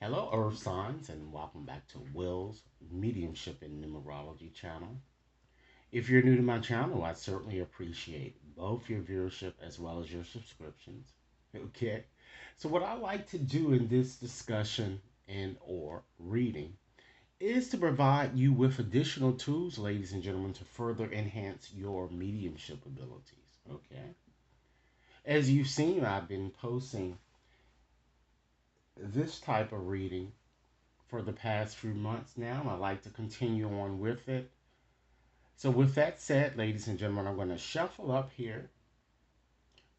Hello, Earth Signs, and welcome back to Will's Mediumship and Numerology channel. If you're new to my channel, I certainly appreciate both your viewership as well as your subscriptions. Okay, so what I like to do in this discussion and or reading is to provide you with additional tools, ladies and gentlemen, to further enhance your mediumship abilities. Okay, as you've seen, I've been posting this type of reading for the past few months now. I like to continue on with it. So, with that said, ladies and gentlemen, I'm going to shuffle up here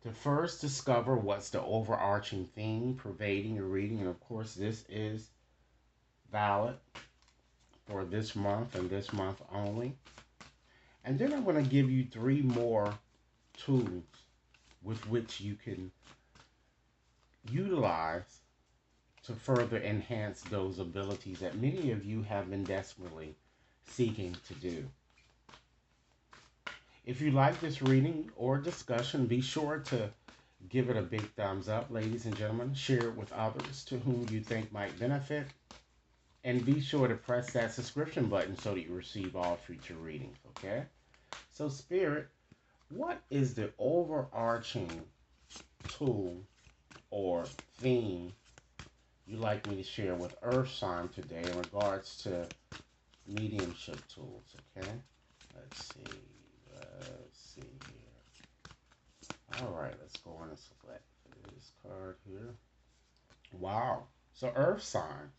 to first discover what's the overarching theme pervading your reading. And of course, this is valid for this month and this month only. And then I'm going to give you three more tools with which you can utilize to further enhance those abilities that many of you have been desperately seeking to do. If you like this reading or discussion, be sure to give it a big thumbs up, ladies and gentlemen. Share it with others to whom you think might benefit. And be sure to press that subscription button so that you receive all future readings, okay? So, Spirit, what is the overarching tool or theme you'd like me to share with Earth Sign today in regards to mediumship tools, okay? Let's see. Let's see here. All right, let's go on and select this card here. Wow. So, Earth signs,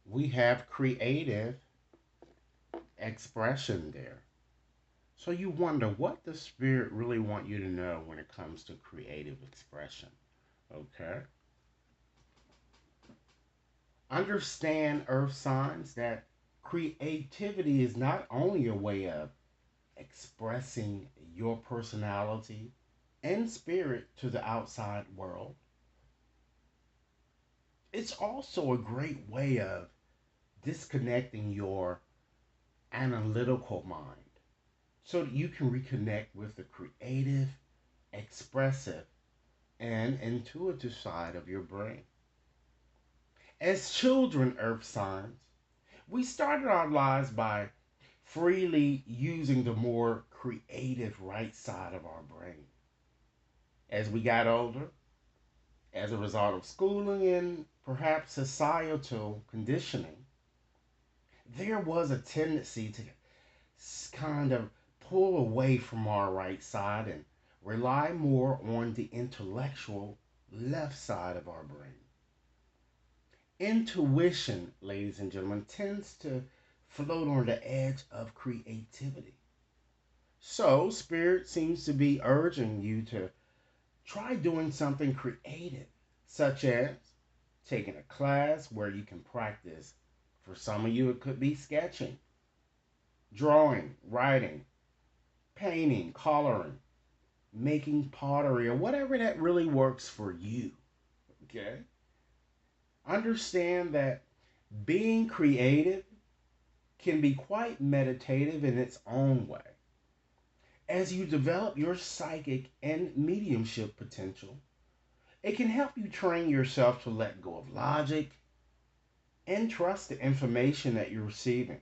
we have creative expression there. So, you wonder what the Spirit really want you to know when it comes to creative expression. Okay. Understand, Earth signs, that creativity is not only a way of expressing your personality and spirit to the outside world, it's also a great way of disconnecting your analytical mind so that you can reconnect with the creative, expressive, and intuitive side of your brain. As children, Earth signs, we started our lives by freely using the more creative right side of our brain. As we got older, as a result of schooling and perhaps societal conditioning, there was a tendency to kind of pull away from our right side and rely more on the intellectual left side of our brain. Intuition, ladies and gentlemen, tends to float on the edge of creativity. So, Spirit seems to be urging you to try doing something creative, such as taking a class where you can practice. For some of you, it could be sketching, drawing, writing, painting, coloring, making pottery, or whatever that really works for you. Okay? Understand that being creative can be quite meditative in its own way. As you develop your psychic and mediumship potential, it can help you train yourself to let go of logic and trust the information that you're receiving,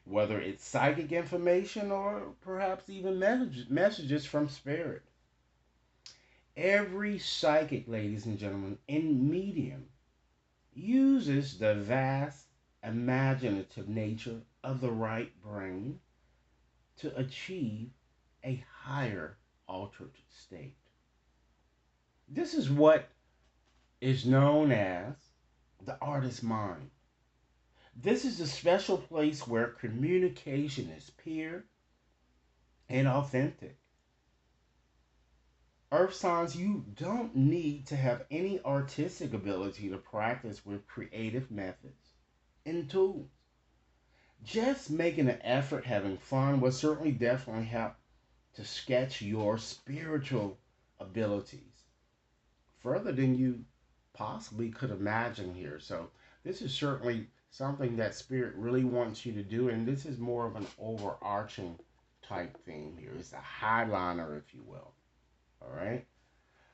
whether it's psychic information or perhaps even messages from spirit. Every psychic, ladies and gentlemen, in medium uses the vast imaginative nature of the right brain to achieve a higher altered state. This is what is known as the artist's mind. This is a special place where communication is pure and authentic. Earth signs, you don't need to have any artistic ability to practice with creative methods and tools. Just making an effort, having fun, will certainly definitely help to sketch your spiritual abilities further than you possibly could imagine here. So, this is certainly something that Spirit really wants you to do, and this is more of an overarching type theme here. It's a highliner, if you will. All right.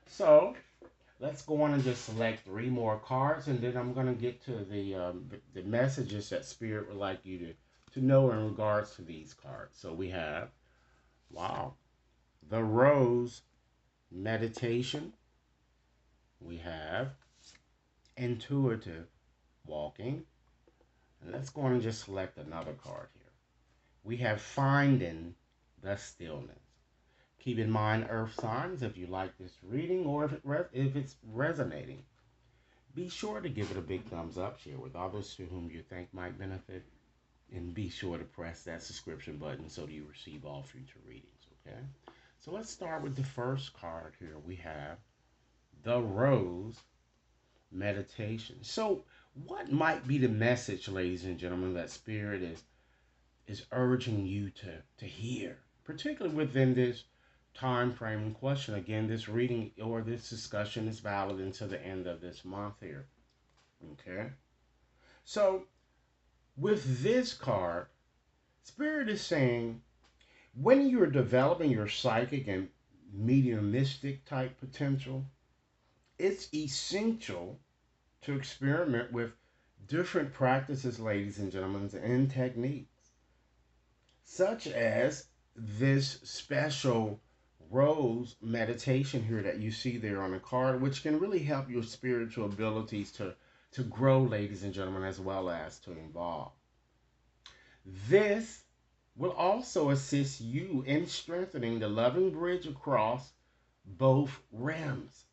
So, Let's go on and just select three more cards, and then I'm going to get to the messages that Spirit would like you to know in regards to these cards. So we have, wow, the Rose Meditation. We have Intuitive Walking. And let's go on and just select another card here. We have Finding the Stillness. Keep in mind, Earth signs, if you like this reading or if it's resonating, be sure to give it a big thumbs up, share with others to whom you think might benefit, and be sure to press that subscription button so that you receive all future readings, okay? So let's start with the first card here. We have the Rose Meditation. So what might be the message, ladies and gentlemen, that Spirit is urging you to hear, particularly within this time frame in question? Again, this reading or this discussion is valid until the end of this month here. Okay? So, with this card, Spirit is saying when you're developing your psychic and mediumistic type potential, it's essential to experiment with different practices, ladies and gentlemen, and techniques, such as this special rose meditation here that you see there on the card, which can really help your spiritual abilities to grow, ladies and gentlemen, as well as to evolve. This will also assist you in strengthening the loving bridge across both realms.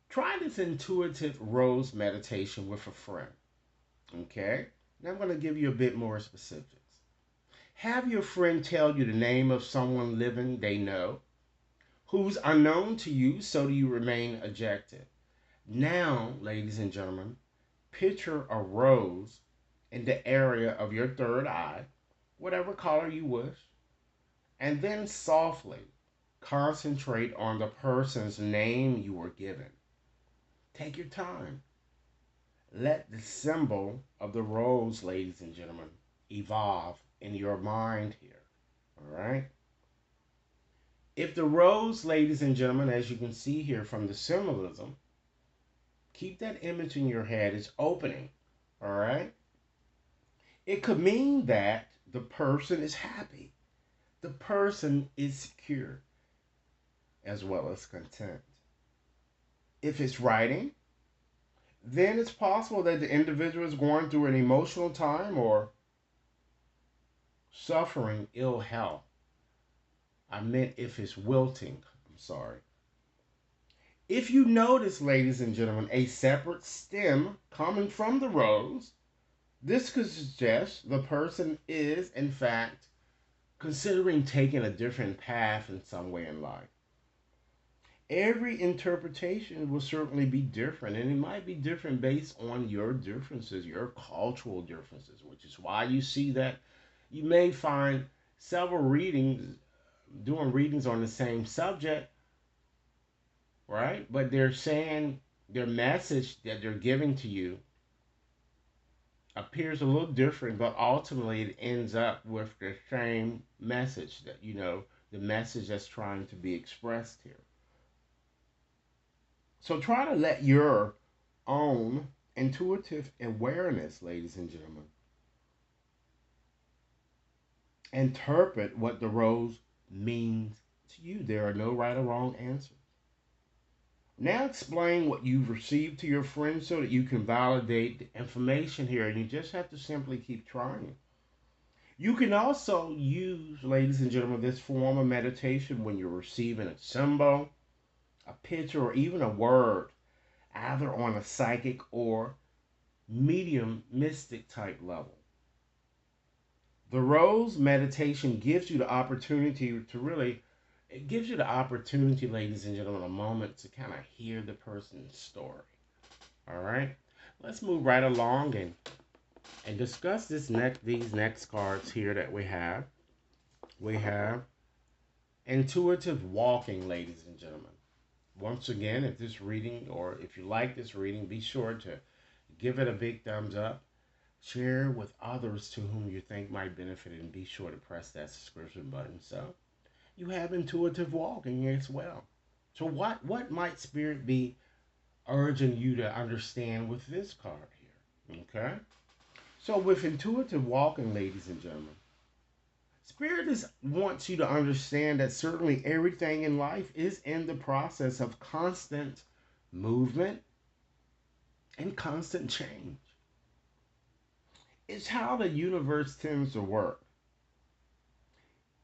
Try this intuitive rose meditation with a friend. Okay? Now I'm going to give you a bit more specifics. Have your friend tell you the name of someone living they know who's unknown to you so do you remain objective. Now, ladies and gentlemen, picture a rose in the area of your third eye, whatever color you wish, and then softly concentrate on the person's name you were given. Take your time. Let the symbol of the rose, ladies and gentlemen, evolve in your mind here. All right? If the rose, ladies and gentlemen, as you can see here from the symbolism, keep that image in your head, is opening. All right? It could mean that the person is happy, the person is secure, as well as content. If it's writing, then it's possible that the individual is going through an emotional time or suffering ill health. I meant if it's wilting. I'm sorry. If you notice, ladies and gentlemen, a separate stem coming from the rose, this could suggest the person is, in fact, considering taking a different path in some way in life. Every interpretation will certainly be different, and it might be different based on your differences, your cultural differences, which is why you see that you may find several readings doing readings on the same subject, right? But they're saying their message that they're giving to you appears a little different, but ultimately it ends up with the same message that, the message that's trying to be expressed here. So try to let your own intuitive awareness, ladies and gentlemen, interpret what the rose means to you. There are no right or wrong answers. Now explain what you've received to your friends so that you can validate the information here, and you just have to simply keep trying. You can also use, ladies and gentlemen, this form of meditation when you're receiving a symbol, a picture, or even a word, either on a psychic or medium mystic type level. The rose meditation gives you the opportunity to really, it gives you the opportunity, ladies and gentlemen, a moment to kind of hear the person's story. All right, let's move right along and discuss these next cards here that we have. We have intuitive walking, ladies and gentlemen. Once again, if this reading or if you like this reading, be sure to give it a big thumbs up. Share with others to whom you think might benefit, and be sure to press that subscription button so you have intuitive walking as well. So what might Spirit be urging you to understand with this card here? Okay? So with intuitive walking, ladies and gentlemen, Spirit wants you to understand that certainly everything in life is in the process of constant movement and constant change. It's how the universe tends to work.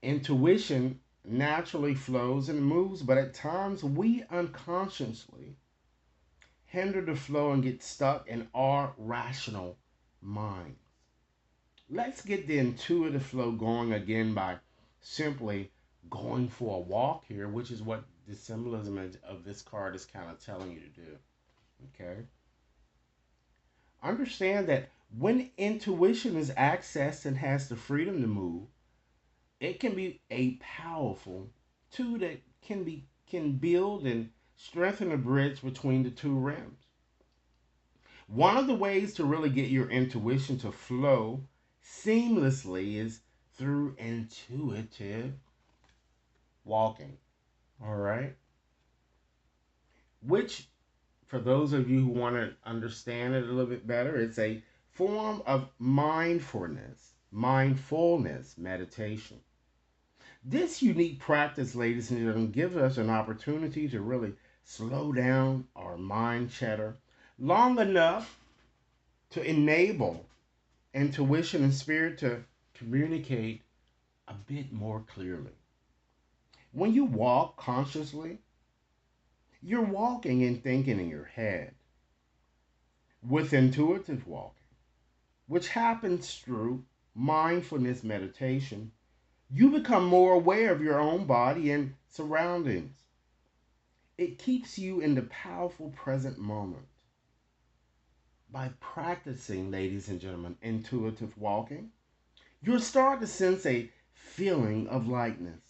Intuition naturally flows and moves, but at times we unconsciously hinder the flow and get stuck in our rational minds. Let's get the intuitive flow going again by simply going for a walk here, which is what the symbolism of this card is kind of telling you to do. Okay? Understand that when intuition is accessed and has the freedom to move, it can be a powerful tool that can build and strengthen a bridge between the two realms. One of the ways to really get your intuition to flow seamlessly is through intuitive walking. All right? Which, for those of you who want to understand it a little bit better, it's a form of mindfulness meditation. This unique practice, ladies and gentlemen, gives us an opportunity to really slow down our mind chatter long enough to enable intuition and spirit to communicate a bit more clearly. When you walk consciously, you're walking and thinking in your head. With intuitive walking, which happens through mindfulness meditation, you become more aware of your own body and surroundings. It keeps you in the powerful present moment. By practicing, ladies and gentlemen, intuitive walking, you'll start to sense a feeling of lightness,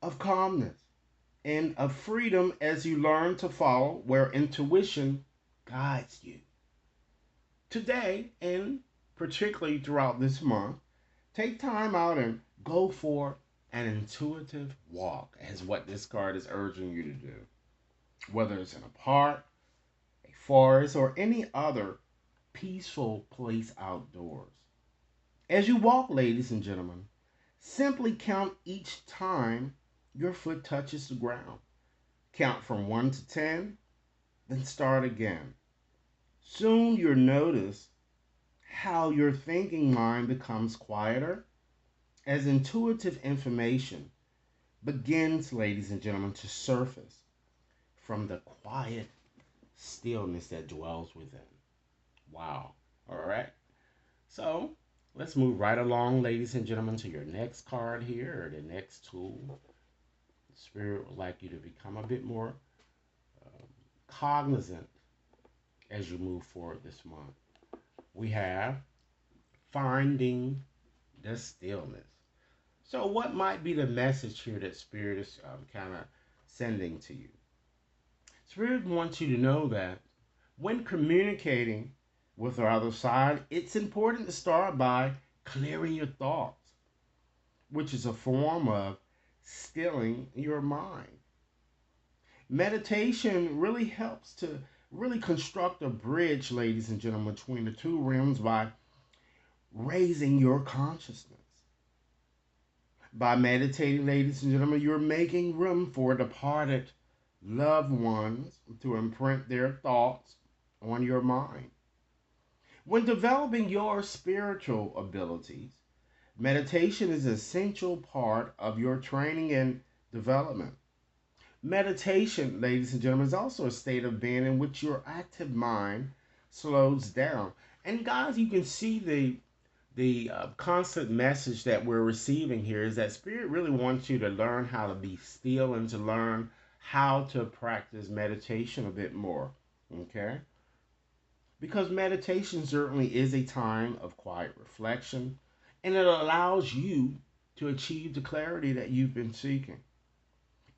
of calmness, and of freedom as you learn to follow where intuition guides you. Today, and particularly throughout this month, take time out and go for an intuitive walk, as what this card is urging you to do. Whether it's in a park, a forest, or any other peaceful place outdoors. As you walk, ladies and gentlemen, simply count each time your foot touches the ground. Count from 1 to 10, then start again. Soon you'll notice how your thinking mind becomes quieter as intuitive information begins, ladies and gentlemen, to surface from the quiet stillness that dwells within. Wow. All right. So let's move right along, ladies and gentlemen, to your next card here, or the next tool. Spirit would like you to become a bit more cognizant as you move forward this month. We have finding the stillness. So, what might be the message here that Spirit is kind of sending to you? Spirit wants you to know that when communicating with the other side, it's important to start by clearing your thoughts, which is a form of stilling your mind. Meditation really helps to really construct a bridge, ladies and gentlemen, between the two realms by raising your consciousness. By meditating, ladies and gentlemen, you're making room for departed loved ones to imprint their thoughts on your mind. When developing your spiritual abilities, meditation is an essential part of your training and development. Meditation, ladies and gentlemen, is also a state of being in which your active mind slows down. And guys, you can see the constant message that we're receiving here is that Spirit really wants you to learn how to be still and to learn how to practice meditation a bit more. Okay? Because meditation certainly is a time of quiet reflection and it allows you to achieve the clarity that you've been seeking.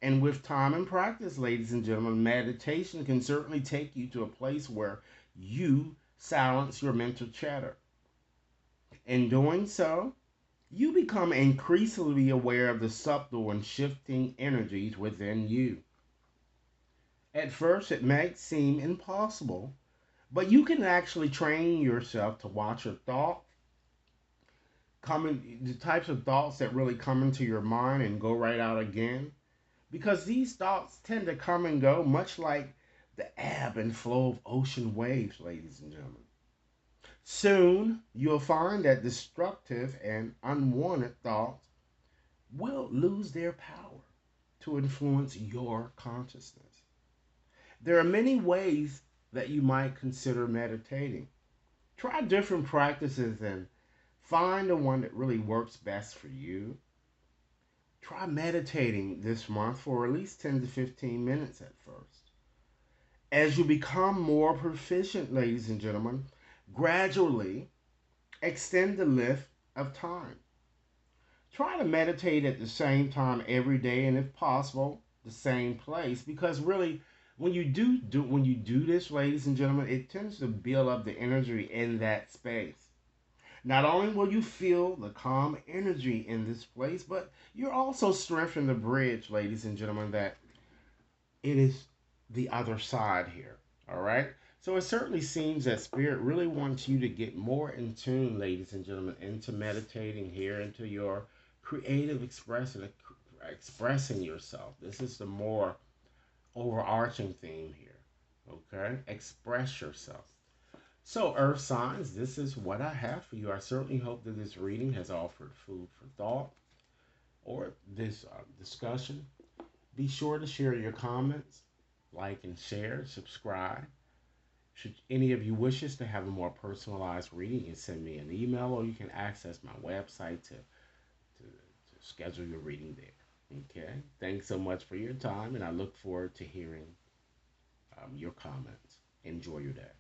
And with time and practice, ladies and gentlemen, meditation can certainly take you to a place where you silence your mental chatter. In doing so, you become increasingly aware of the subtle and shifting energies within you. At first, it may seem impossible, but you can actually train yourself to watch your thought coming, the types of thoughts that really come into your mind and go right out again. Because these thoughts tend to come and go, much like the ebb and flow of ocean waves, ladies and gentlemen. Soon, you'll find that destructive and unwanted thoughts will lose their power to influence your consciousness. There are many ways that you might consider meditating. Try different practices and find the one that really works best for you. Try meditating this month for at least 10 to 15 minutes at first. As you become more proficient, ladies and gentlemen, gradually extend the length of time. Try to meditate at the same time every day, and if possible, the same place, because really, when you do this, ladies and gentlemen, it tends to build up the energy in that space. Not only will you feel the calm energy in this place, but you're also strengthening the bridge, ladies and gentlemen, that it is the other side here. All right? So it certainly seems that Spirit really wants you to get more in tune, ladies and gentlemen, into meditating here, into your creative expression, expressing yourself. This is the more overarching theme here. Okay? Express yourself. So, Earth signs, this is what I have for you. I certainly hope that this reading has offered food for thought or this discussion. Be sure to share your comments, like and share, subscribe. Should any of you wishes to have a more personalized reading, you can send me an email or you can access my website to schedule your reading there. Okay? Thanks so much for your time, and I look forward to hearing your comments. Enjoy your day.